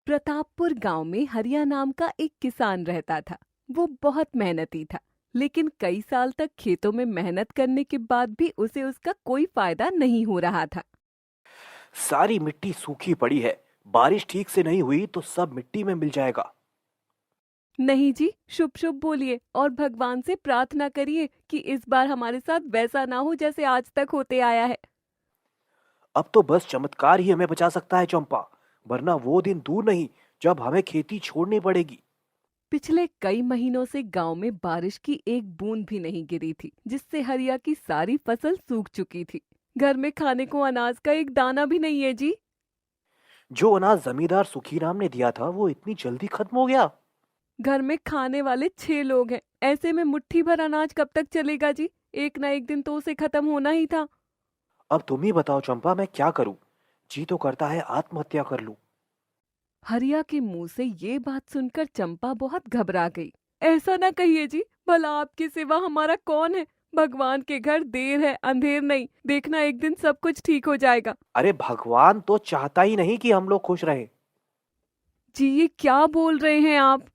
प्रतापपुर गांव में हरिया नाम का एक किसान रहता था। वो बहुत मेहनती था, लेकिन कई साल तक खेतों में मेहनत करने के बाद भी उसे उसका कोई फायदा नहीं हो रहा था। सारी मिट्टी सूखी पड़ी है। बारिश ठीक से नहीं हुई तो सब मिट्टी में मिल जाएगा। नहीं जी, शुभ शुभ बोलिए और भगवान से प्रार्थना करिए कि इस बार हमारे साथ वैसा ना हो जैसे आज तक होते आया है। अब तो बस चमत्कार ही हमें बचा सकता है चंपा, वरना वो दिन दूर नहीं जब हमें खेती छोड़नी पड़ेगी। पिछले कई महीनों से गांव में बारिश की एक बूंद भी नहीं गिरी थी, जिससे हरिया की सारी फसल सूख चुकी थी। घर में खाने को अनाज का एक दाना भी नहीं है जी। जो अनाज जमींदार सुखीराम ने दिया था वो इतनी जल्दी खत्म हो गया। घर में खाने वाले 6 लोग हैं, ऐसे में मुट्ठी भर अनाज कब तक चलेगा जी। एक ना एक दिन तो उसे खत्म होना ही था। अब तुम ही बताओ चंपा, मैं क्या करूं? जी तो करता है आत्महत्या कर लूं। हरिया के मुंह से ये बात सुनकर चंपा बहुत घबरा गई। ऐसा ना कहिए जी, भला आपके सिवा हमारा कौन है। भगवान के घर देर है अंधेर नहीं, देखना एक दिन सब कुछ ठीक हो जाएगा। अरे भगवान तो चाहता ही नहीं कि हम लोग खुश रहें। जी ये क्या बोल रहे हैं आप।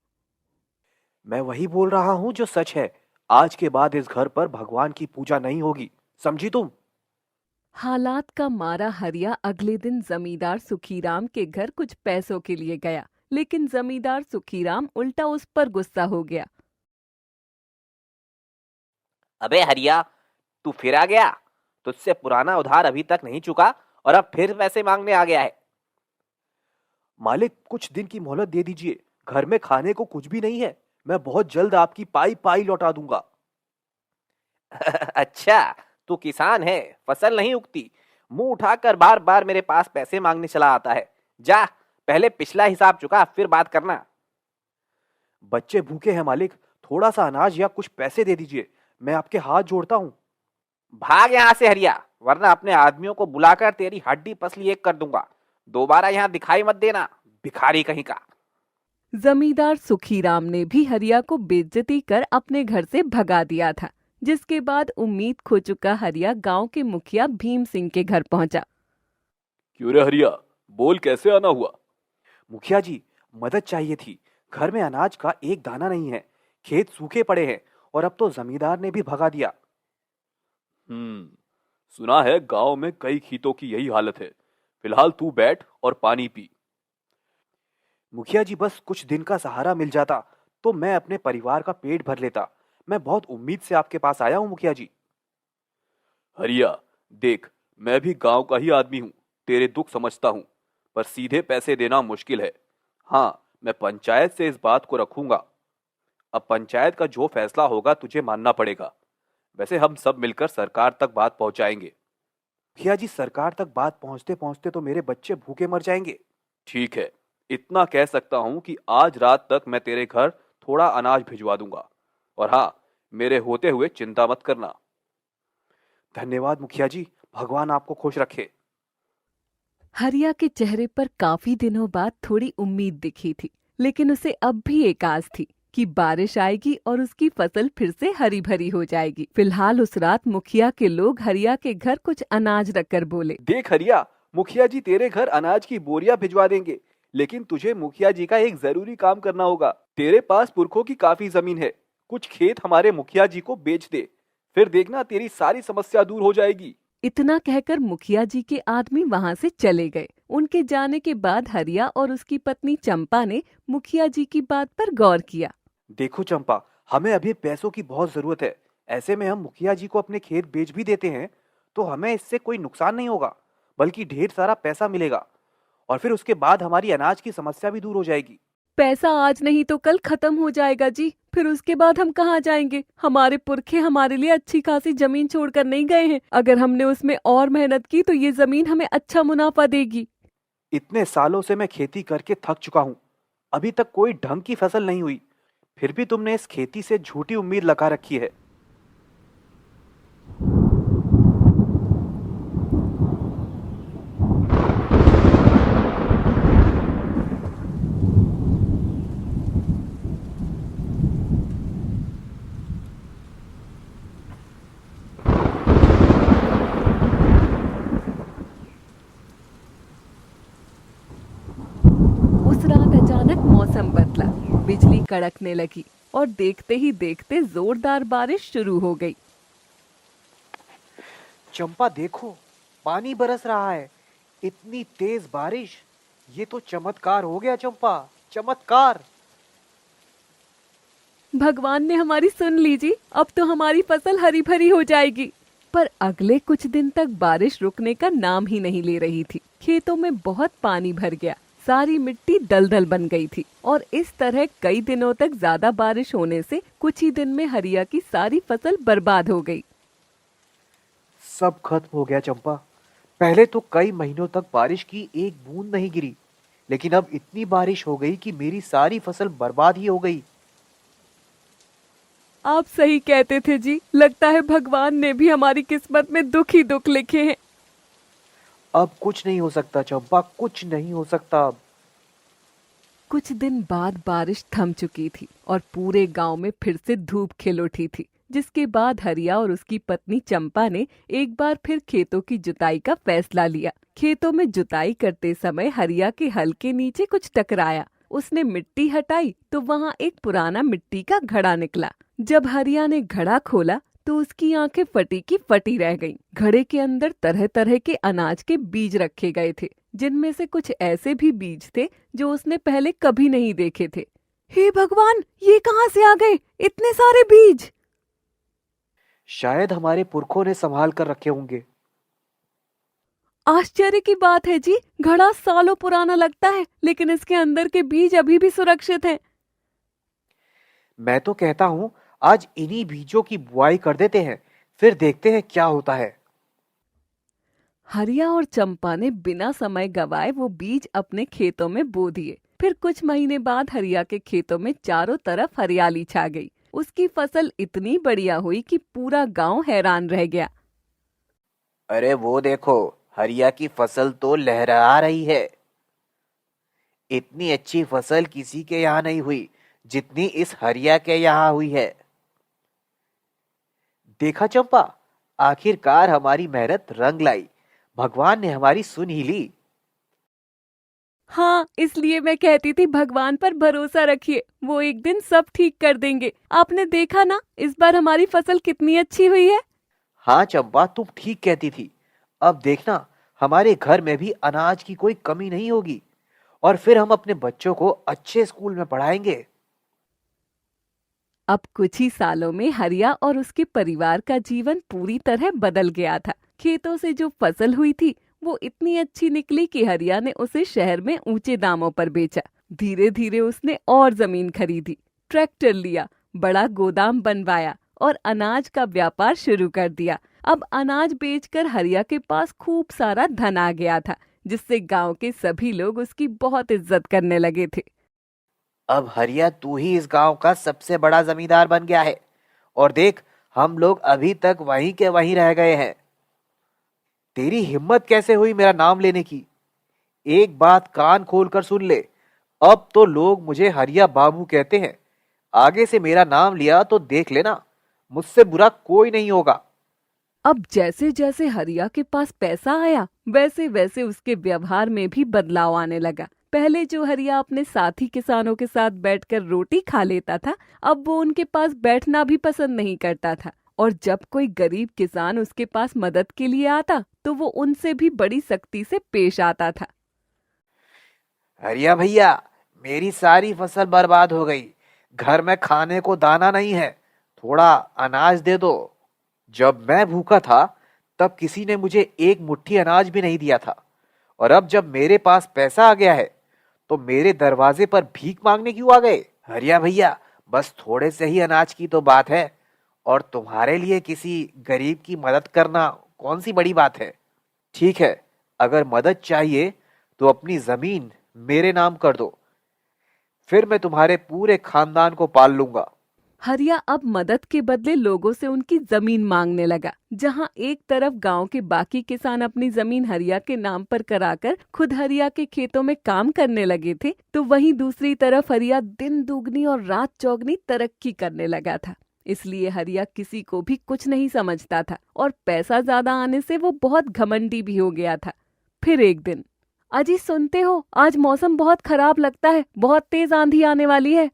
मैं वही बोल रहा हूं जो सच है। आज के बाद इस घर पर भगवान की पूजा नहीं होगी, समझी तुम? हालात का मारा हरिया अगले दिन जमींदार सुखीराम के घर कुछ पैसों के लिए गया, लेकिन जमींदार सुखीराम उल्टा उस पर गुस्सा हो गया। अबे हरिया, तू फिर आ गया। तुझसे पुराना उधार अभी तक नहीं चुका और अब फिर पैसे मांगने आ गया है। मालिक, कुछ दिन की मोहलत दे दीजिए। घर में खाने को कुछ भी नहीं है। मैं बहुत जल्द आपकी पाई पाई लौटा दूंगा। अच्छा, तू किसान है, फसल नहीं उगती, मुंह उठाकर बार बार मेरे पास पैसे मांगने चला आता है। जा, पहले पिछला हिसाब चुका, फिर बात करना। बच्चे भूखे हैं मालिक, थोड़ा सा अनाज या कुछ पैसे दे दीजिए। मैं आपके हाथ जोड़ता हूँ। भाग यहाँ से हरिया, वरना अपने आदमियों को बुलाकर तेरी हड्डी पसली एक कर दूंगा। दोबारा यहाँ दिखाई मत देना, भिखारी कहीं का। जमींदार सुखीराम ने भी हरिया को बेइज्जती कर अपने घर से भगा दिया था, जिसके बाद उम्मीद खो चुका हरिया गांव के मुखिया भीम सिंह के घर पहुंचा। क्यों रे हरिया, बोल कैसे आना हुआ? मुखिया जी, मदद चाहिए थी। घर में अनाज का एक दाना नहीं है। खेत सूखे पड़े हैं और अब तो जमींदार ने भी भगा दिया। सुना है गांव में कई खेतों की यही हालत है। फिलहाल तू बैठ और पानी पी। मुखिया जी, बस कुछ दिन का सहारा मिल जाता तो मैं अपने परिवार का पेट भर लेता। मैं बहुत उम्मीद से आपके पास आया हूं मुखिया जी। हरिया, देख, मैं भी गांव का ही आदमी हूं। तेरे दुख समझता हूं, पर सीधे पैसे देना मुश्किल है। हाँ, मैं पंचायत से इस बात को रखूंगा। अब पंचायत का जो फैसला होगा तुझे मानना पड़ेगा। वैसे हम सब मिलकर सरकार तक बात पहुंचाएंगे। मुखिया जी, सरकार तक बात पहुंचते पहुंचते तो मेरे बच्चे भूखे मर जाएंगे। ठीक है, इतना कह सकता हूं कि आज रात तक मैं तेरे घर थोड़ा अनाज भिजवा दूंगा। और हाँ, मेरे होते हुए चिंता मत करना। धन्यवाद मुखिया जी, भगवान आपको खुश रखे। हरिया के चेहरे पर काफी दिनों बाद थोड़ी उम्मीद दिखी थी, लेकिन उसे अब भी एक आस थी कि बारिश आएगी और उसकी फसल फिर से हरी भरी हो जाएगी। फिलहाल उस रात मुखिया के लोग हरिया के घर कुछ अनाज रखकर बोले। देख हरिया, मुखिया जी तेरे घर अनाज की बोरियां भिजवा देंगे, लेकिन तुझे मुखिया जी का एक जरूरी काम करना होगा। तेरे पास पुरखों की काफी जमीन है, कुछ खेत हमारे मुखिया जी को बेच दे। फिर देखना तेरी सारी समस्या दूर हो जाएगी। इतना कहकर मुखिया जी के आदमी वहां से चले गए। उनके जाने के बाद हरिया और उसकी पत्नी चंपा ने मुखिया जी की बात पर गौर किया। देखो चंपा, हमें अभी पैसों की बहुत जरूरत है। ऐसे में हम मुखिया जी को अपने खेत बेच भी देते हैं तो हमें इससे कोई नुकसान नहीं होगा, बल्कि ढेर सारा पैसा मिलेगा। और फिर उसके बाद हमारी अनाज की समस्या भी दूर हो जाएगी। पैसा आज नहीं तो कल खत्म हो जाएगा जी, फिर उसके बाद हम कहाँ जाएंगे। हमारे पुरखे हमारे लिए अच्छी खासी जमीन छोड़कर नहीं गए हैं। अगर हमने उसमें और मेहनत की तो ये जमीन हमें अच्छा मुनाफा देगी। इतने सालों से मैं खेती करके थक चुका हूँ, अभी तक कोई ढंग की फसल नहीं हुई। फिर भी तुमने इस खेती से झूठी उम्मीद लगा रखी है। उस रात अचानक मौसम बदला, बिजली कड़कने लगी और देखते ही देखते जोरदार बारिश शुरू हो गई। चंपा देखो, पानी बरस रहा है। इतनी तेज बारिश, ये तो चमत्कार हो गया चंपा, चमत्कार। भगवान ने हमारी सुन ली जी, अब तो हमारी फसल हरी भरी हो जाएगी। पर अगले कुछ दिन तक बारिश रुकने का नाम ही नहीं ले रही थी। खेतों में बहुत पानी भर गया, सारी मिट्टी दलदल बन गई थी और इस तरह कई दिनों तक ज्यादा बारिश होने से कुछ ही दिन में हरिया की सारी फसल बर्बाद हो गई। सब खत्म हो गया चंपा। पहले तो कई महीनों तक बारिश की एक बूंद नहीं गिरी, लेकिन अब इतनी बारिश हो गई कि मेरी सारी फसल बर्बाद ही हो गई। आप सही कहते थे जी, लगता है भगवान ने भी हमारी किस्मत में दुख ही दुख लिखे हैं। अब कुछ नहीं हो सकता चंपा, कुछ नहीं हो सकता अब। कुछ दिन बाद बारिश थम चुकी थी और पूरे गांव में फिर से धूप खिल उठी थी, जिसके बाद हरिया और उसकी पत्नी चंपा ने एक बार फिर खेतों की जुताई का फैसला लिया। खेतों में जुताई करते समय हरिया के हल के नीचे कुछ टकराया। उसने मिट्टी हटाई तो वहाँ एक पुराना मिट्टी का घड़ा निकला। जब हरिया ने घड़ा खोला तो उसकी आंखें फटी की फटी रह गईं। घड़े के अंदर तरह तरह के अनाज के बीज रखे गए थे, जिनमें से कुछ ऐसे भी बीज थे जो उसने पहले कभी नहीं देखे थे। हे भगवान, ये कहाँ से आ गए इतने सारे बीज? शायद हमारे पुरखों ने संभाल कर रखे होंगे। आश्चर्य की बात है जी, घड़ा सालों पुराना लगता है लेकिन इसके अंदर के बीज अभी भी सुरक्षित हैं। मैं तो कहता हूँ आज इन्हीं बीजों की बुआई कर देते हैं, फिर देखते हैं क्या होता है। हरिया और चंपा ने बिना समय गवाए वो बीज अपने खेतों में बो दिए। फिर कुछ महीने बाद हरिया के खेतों में चारों तरफ हरियाली छा गई। उसकी फसल इतनी बढ़िया हुई कि पूरा गांव हैरान रह गया। अरे वो देखो, हरिया की फसल तो लहरा रही है। इतनी अच्छी फसल किसी के यहाँ नहीं हुई जितनी इस हरिया के यहाँ हुई है। देखा चंपा, आखिरकार हमारी मेहनत रंग लाई। भगवान ने हमारी सुन ही ली। हाँ, इसलिए मैं कहती थी भगवान पर भरोसा रखिए, वो एक दिन सब ठीक कर देंगे। आपने देखा ना इस बार हमारी फसल कितनी अच्छी हुई है। हाँ चंपा, तुम ठीक कहती थी। अब देखना, हमारे घर में भी अनाज की कोई कमी नहीं होगी और फिर हम अपने बच्चों को अच्छे स्कूल में पढ़ाएंगे। अब कुछ ही सालों में हरिया और उसके परिवार का जीवन पूरी तरह बदल गया था। खेतों से जो फसल हुई थी वो इतनी अच्छी निकली कि हरिया ने उसे शहर में ऊंचे दामों पर बेचा। धीरे धीरे उसने और जमीन खरीदी, ट्रैक्टर लिया, बड़ा गोदाम बनवाया और अनाज का व्यापार शुरू कर दिया। अब अनाज बेचकर हरिया के पास खूब सारा धन आ गया था, जिससे गांव के सभी लोग उसकी बहुत इज्जत करने लगे थे। अब हरिया तू ही इस गांव का सबसे बड़ा जमींदार बन गया है और देख, हम लोग अभी तक वहीं के वहीं रह गए हैं। तेरी हिम्मत कैसे हुई मेरा नाम लेने की? एक बात कान खोलकर सुन ले, अब तो लोग मुझे हरिया बाबू कहते हैं। आगे से मेरा नाम लिया तो देख लेना, मुझसे बुरा कोई नहीं होगा। अब जैसे जैसे हरिया के पास पैसा आया वैसे वैसे उसके व्यवहार में भी बदलाव आने लगा। पहले जो हरिया अपने साथी किसानों के साथ बैठकर रोटी खा लेता था, अब वो उनके पास बैठना भी पसंद नहीं करता था। और जब कोई गरीब किसान उसके पास मदद के लिए आता तो वो उनसे भी बड़ी सख्ती से पेश आता था। हरिया भैया, मेरी सारी फसल बर्बाद हो गई। घर में खाने को दाना नहीं है, थोड़ा अनाज दे दो। जब मैं भूखा था तब किसी ने मुझे एक मुट्ठी अनाज भी नहीं दिया था, और अब जब मेरे पास पैसा आ गया है तो मेरे दरवाजे पर भीख मांगने क्यों आ गए? हरिया भैया, बस थोड़े से ही अनाज की तो बात है और तुम्हारे लिए किसी गरीब की मदद करना कौन सी बड़ी बात है। ठीक है, अगर मदद चाहिए तो अपनी जमीन मेरे नाम कर दो, फिर मैं तुम्हारे पूरे खानदान को पाल लूंगा। हरिया अब मदद के बदले लोगों से उनकी जमीन मांगने लगा। जहां एक तरफ गांव के बाकी किसान अपनी जमीन हरिया के नाम पर कराकर खुद हरिया के खेतों में काम करने लगे थे, तो वहीं दूसरी तरफ हरिया दिन दुगनी और रात चौगनी तरक्की करने लगा था। इसलिए हरिया किसी को भी कुछ नहीं समझता था और पैसा ज्यादा आने से वो बहुत घमंडी भी हो गया था। फिर एक दिन अजी सुनते हो, आज मौसम बहुत खराब लगता है, बहुत तेज आंधी आने वाली है।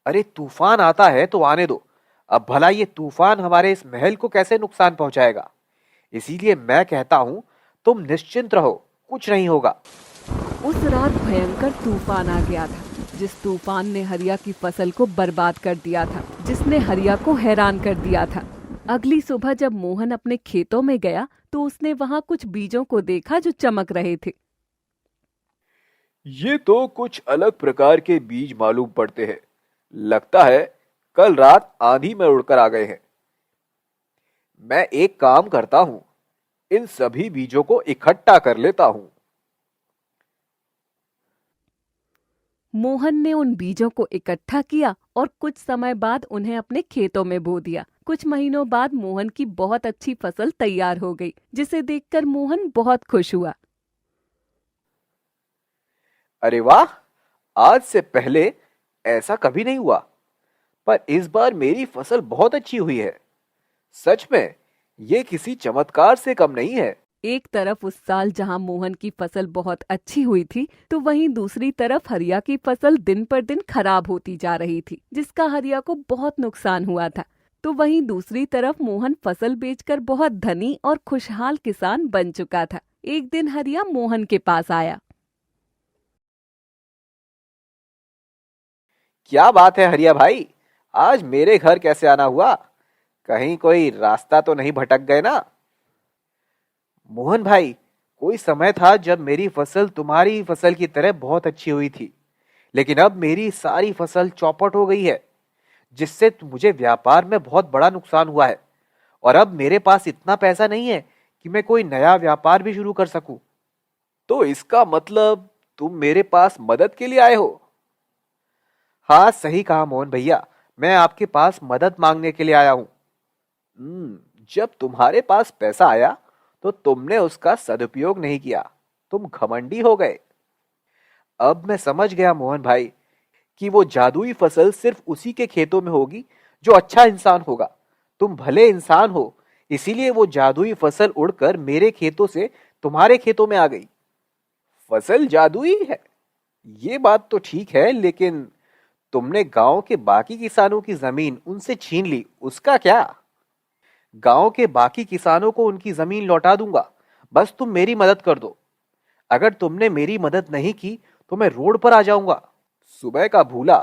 अरे तूफान आता है तो आने दो। अब भला ये तूफान हमारे इस महल को कैसे नुकसान पहुंचाएगा? इसीलिए मैं कहता हूं तुम निश्चिंत रहो, कुछ नहीं होगा। उस रात भयंकर तूफान आ गया था, जिस तूफान ने हरिया की फसल को बर्बाद कर दिया था, जिसने हरिया को हैरान कर दिया था। अगली सुबह जब मोहन अपने खेतों में गया तो उसने वहां कुछ बीजों को देखा जो चमक रहे थे। ये तो कुछ अलग प्रकार के बीज मालूम पड़ते हैं। लगता है कल रात आंधी में उड़कर आ गए हैं। मैं एक काम करता हूं, इन सभी बीजों को इकट्ठा कर लेता हूं। मोहन ने उन बीजों को इकट्ठा किया और कुछ समय बाद उन्हें अपने खेतों में बो दिया। कुछ महीनों बाद मोहन की बहुत अच्छी फसल तैयार हो गई, जिसे देखकर मोहन बहुत खुश हुआ। अरे वाह, आज से पहले ऐसा कभी नहीं हुआ, पर इस बार मेरी फसल बहुत अच्छी हुई है। सच में ये किसी चमत्कार से कम नहीं है। एक तरफ उस साल जहां मोहन की फसल बहुत अच्छी हुई थी, तो वहीं दूसरी तरफ हरिया की फसल दिन पर दिन खराब होती जा रही थी, जिसका हरिया को बहुत नुकसान हुआ था। तो वहीं दूसरी तरफ मोहन फसल बेचकर बहुत धनी और खुशहाल किसान बन चुका था। एक दिन हरिया मोहन के पास आया। क्या बात है हरिया भाई, आज मेरे घर कैसे आना हुआ? कहीं कोई रास्ता तो नहीं भटक गए ना? मोहन भाई, कोई समय था जब मेरी फसल तुम्हारी फसल की तरह बहुत अच्छी हुई थी, लेकिन अब मेरी सारी फसल चौपट हो गई है, जिससे मुझे व्यापार में बहुत बड़ा नुकसान हुआ है। और अब मेरे पास इतना पैसा नहीं है कि मैं कोई नया व्यापार भी शुरू कर सकूं। तो इसका मतलब तुम मेरे पास मदद के लिए आए हो? हाँ, सही कहा मोहन भैया, मैं आपके पास मदद मांगने के लिए आया हूं। जब तुम्हारे पास पैसा आया तो तुमने उसका सदुपयोग नहीं किया, तुम घमंडी हो गए। अब मैं समझ गया मोहन भाई कि वो जादुई फसल सिर्फ उसी के खेतों में होगी जो अच्छा इंसान होगा। तुम भले इंसान हो, इसीलिए वो जादुई फसल उड़कर मेरे खेतों से तुम्हारे खेतों में आ गई। फसल जादुई है, ये बात तो ठीक है, लेकिन तुमने गांव के बाकी किसानों की जमीन उनसे छीन ली, उसका क्या? गांव के बाकी किसानों को उनकी जमीन लौटा दूंगा, बस तुम मेरी मदद कर दो। अगर तुमने मेरी मदद नहीं की तो मैं रोड पर आ जाऊंगा। सुबह का भूला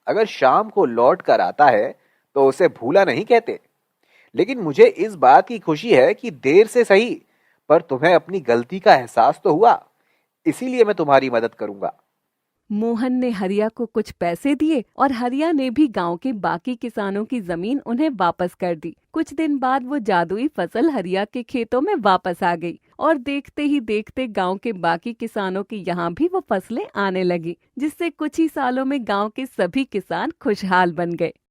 अगर शाम को लौट कर आता है तो उसे भूला नहीं कहते। लेकिन मुझे इस बात की खुशी है कि देर से सही, पर तुम्हें अपनी गलती का एहसास तो हुआ, इसीलिए मैं तुम्हारी मदद करूंगा। मोहन ने हरिया को कुछ पैसे दिए और हरिया ने भी गांव के बाकी किसानों की जमीन उन्हें वापस कर दी। कुछ दिन बाद वो जादुई फसल हरिया के खेतों में वापस आ गई और देखते ही देखते गांव के बाकी किसानों की यहाँ भी वो फसलें आने लगी, जिससे कुछ ही सालों में गांव के सभी किसान खुशहाल बन गए।